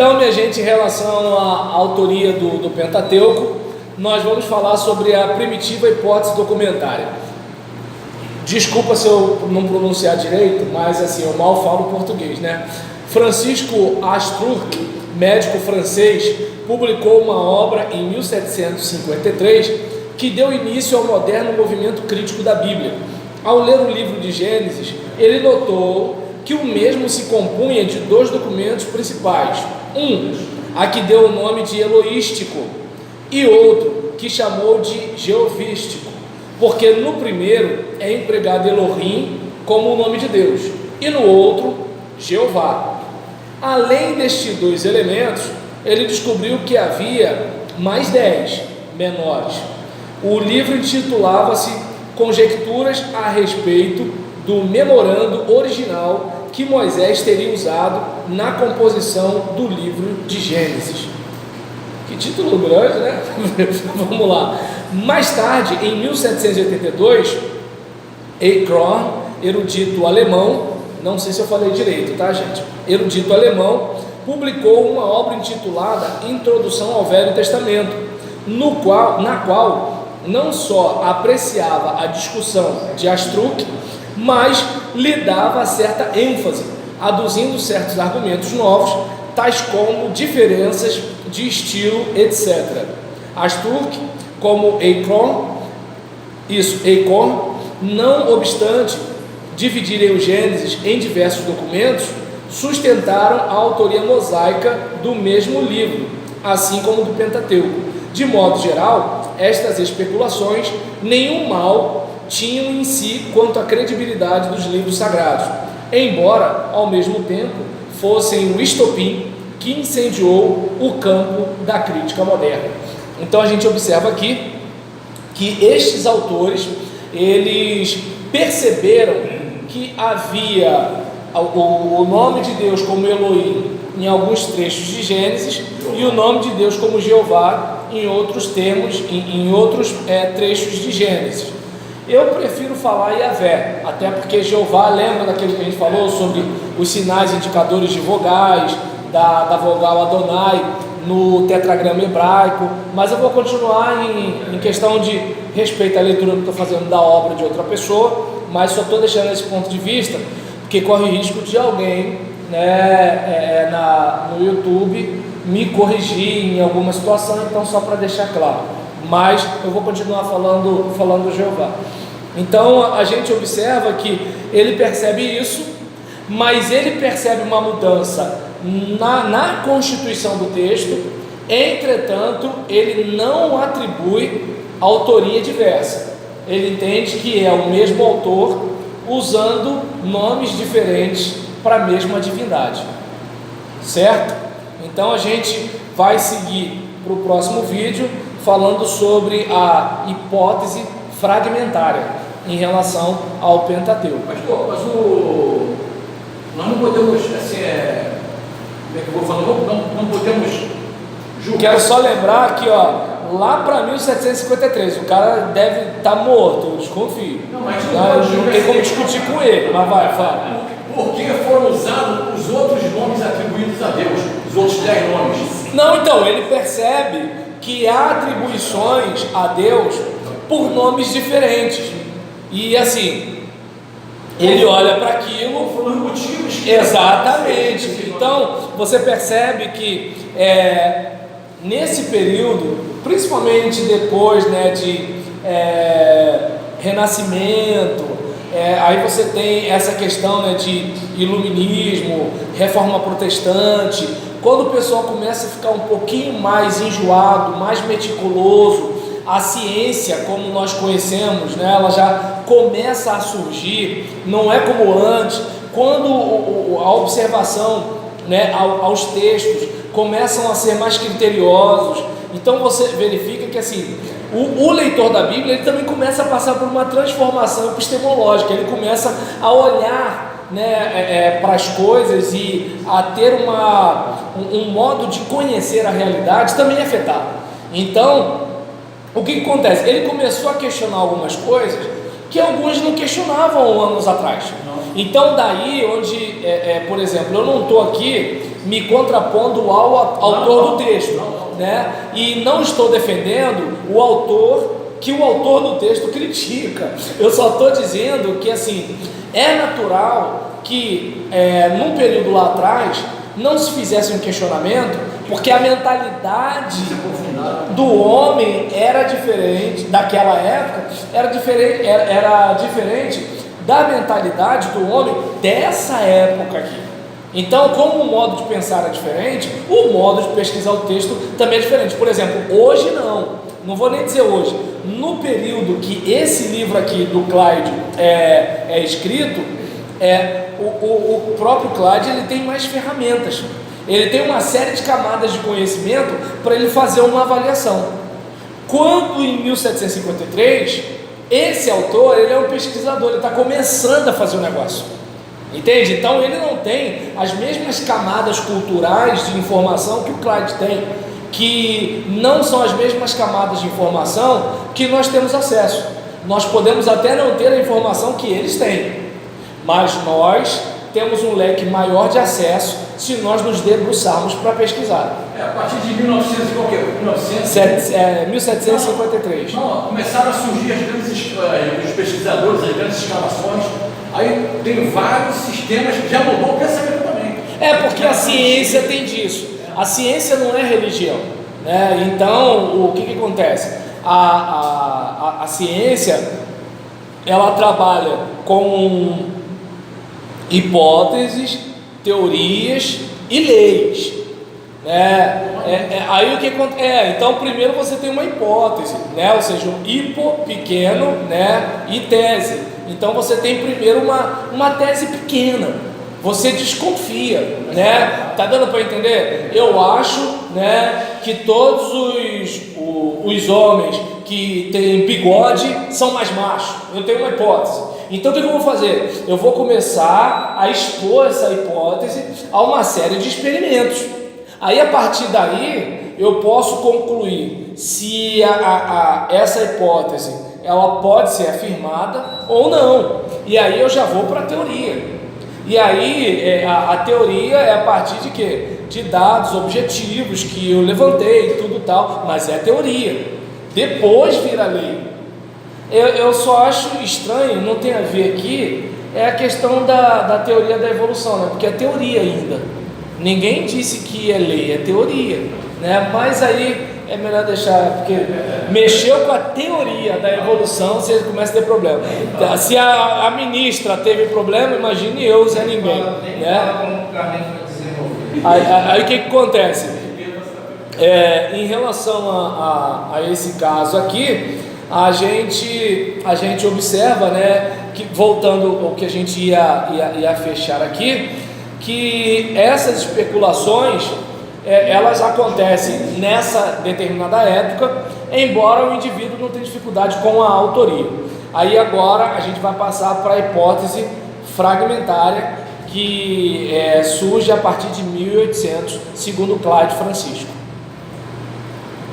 Então, minha gente, em relação à autoria do Pentateuco, nós vamos falar sobre a primitiva hipótese documentária. Desculpa se eu não pronunciar direito, mas assim, eu mal falo português, né? Francisco Astruc, médico francês, publicou uma obra em 1753 que deu início ao moderno movimento crítico da Bíblia. Ao ler o livro de Gênesis, ele notou que o mesmo se compunha de dois documentos principais. A que deu o nome de Eloístico, e outro que chamou de Jeovístico, porque no primeiro é empregado Elohim como o nome de Deus, e no outro, Jeová. Além destes dois elementos, ele descobriu que havia mais 10 menores. O livro intitulava-se Conjecturas a respeito do memorando original que Moisés teria usado na composição do livro de Gênesis. Que título grande, né? Vamos lá. Mais tarde, em 1782, Eichhorn, erudito alemão, não sei se eu falei direito, tá, gente? Erudito alemão, publicou uma obra intitulada Introdução ao Velho Testamento, na qual não só apreciava a discussão de Astruc, mas lhe dava certa ênfase, aduzindo certos argumentos novos, tais como diferenças de estilo, etc. Astruc, como Eichhorn, não obstante dividirem o Gênesis em diversos documentos, sustentaram a autoria mosaica do mesmo livro, assim como do Pentateuco. De modo geral, estas especulações nenhum mal tinham em si quanto à credibilidade dos livros sagrados, embora, ao mesmo tempo, fossem o estopim que incendiou o campo da crítica moderna. Então a gente observa aqui que estes autores, eles perceberam que havia o nome de Deus como Elohim em alguns trechos de Gênesis e o nome de Deus como Jeová em outros termos, em outros trechos de Gênesis. Eu prefiro falar Yahvé, até porque Jeová, lembra daquilo que a gente falou sobre os sinais indicadores de vogais, da vogal Adonai no tetragrama hebraico, mas eu vou continuar em questão de respeito à leitura que eu estou fazendo da obra de outra pessoa, mas só estou deixando esse ponto de vista, porque corre o risco de alguém, né, no YouTube me corrigir em alguma situação, então só para deixar claro, mas eu vou continuar falando Jeová. Então a gente observa que ele percebe isso, mas ele percebe uma mudança na constituição do texto, entretanto ele não atribui autoria diversa, ele entende que é o mesmo autor usando nomes diferentes para a mesma divindade, certo? Então a gente vai seguir para o próximo vídeo falando sobre a hipótese fragmentária em relação ao Pentateuco. Mas nós não podemos, assim, como é que eu vou falar? Não podemos julgar. Quero só lembrar que, lá para 1753, o cara deve estar morto, eu desconfio. Não tem como discutir com ele, mas vai, fala. Por que foram usados os outros nomes atribuídos a Deus, os outros 10 nomes? Não, então, ele percebe que há atribuições a Deus por nomes diferentes. E assim, ele olha para aquilo. Foram motivos. Exatamente. Então, você percebe que nesse período, principalmente depois, né, de Renascimento, aí você tem essa questão, né, de iluminismo, reforma protestante. Quando o pessoal começa a ficar um pouquinho mais enjoado, mais meticuloso, a ciência como nós conhecemos, né, ela já começa a surgir, não é como antes, quando a observação, né, aos textos começam a ser mais criteriosos. Então você verifica que assim, o leitor da Bíblia, ele também começa a passar por uma transformação epistemológica, ele começa a olhar, né, para as coisas e a ter um modo de conhecer a realidade também afetado. Então, o que acontece? Ele começou a questionar algumas coisas que alguns não questionavam anos atrás. Então daí onde, por exemplo, eu não estou aqui me contrapondo ao autor do texto, né? E não estou defendendo o autor que o autor do texto critica. Eu só estou dizendo que assim é natural que num período lá atrás não se fizesse um questionamento, porque a mentalidade do homem era diferente daquela época, era diferente da mentalidade do homem dessa época aqui. Então, como o modo de pensar é diferente, o modo de pesquisar o texto também é diferente. Por exemplo, hoje não vou nem dizer hoje, no período que esse livro aqui do Clyde é escrito, o próprio Clyde ele tem mais ferramentas, ele tem uma série de camadas de conhecimento para ele fazer uma avaliação. Quando em 1753, esse autor ele é um pesquisador, ele está começando a fazer o negócio, entende? Então ele não tem as mesmas camadas culturais de informação que o Clyde tem, que não são as mesmas camadas de informação que nós temos acesso. Nós podemos até não ter a informação que eles têm, mas nós temos um leque maior de acesso se nós nos debruçarmos para pesquisar. A partir de 1900 e qualquer 1753. Não, começaram a surgir os pesquisadores, as grandes escavações. Aí tem vários sistemas que já mudou o pensamento também. Porque a ciência tem disso. A ciência não é religião, né? Então, o que acontece? A ciência, ela trabalha com hipóteses, teorias e leis, né? Aí o que acontece? Então, primeiro você tem uma hipótese, né? Ou seja, um hipo pequeno, né? E tese. Então, você tem primeiro uma tese pequena. Você desconfia, né? Tá dando para entender? Eu acho, né, que todos os homens que têm bigode são mais machos. Eu tenho uma hipótese. Então o que eu vou fazer? Eu vou começar a expor essa hipótese a uma série de experimentos. Aí a partir daí eu posso concluir se essa hipótese ela pode ser afirmada ou não. E aí eu já vou para a teoria. E aí a teoria é a partir de quê? De dados objetivos que eu levantei e tudo tal, mas é teoria. Depois vira lei. Eu só acho estranho, não tem a ver aqui, é a questão da teoria da evolução, né? Porque é teoria ainda. Ninguém disse que é lei, é teoria, né? Mas aí é melhor deixar, porque mexeu com a teoria da evolução, você começa a ter problema. Se a ministra teve problema, imagine eu, Zé Ninguém, né? Aí o que acontece? Em relação a esse caso aqui, a gente observa, né, que voltando ao que a gente ia fechar aqui, que essas especulações elas acontecem nessa determinada época, embora o indivíduo não tenha dificuldade com a autoria. Aí agora a gente vai passar para a hipótese fragmentária que surge a partir de 1800, segundo Clyde Francisco.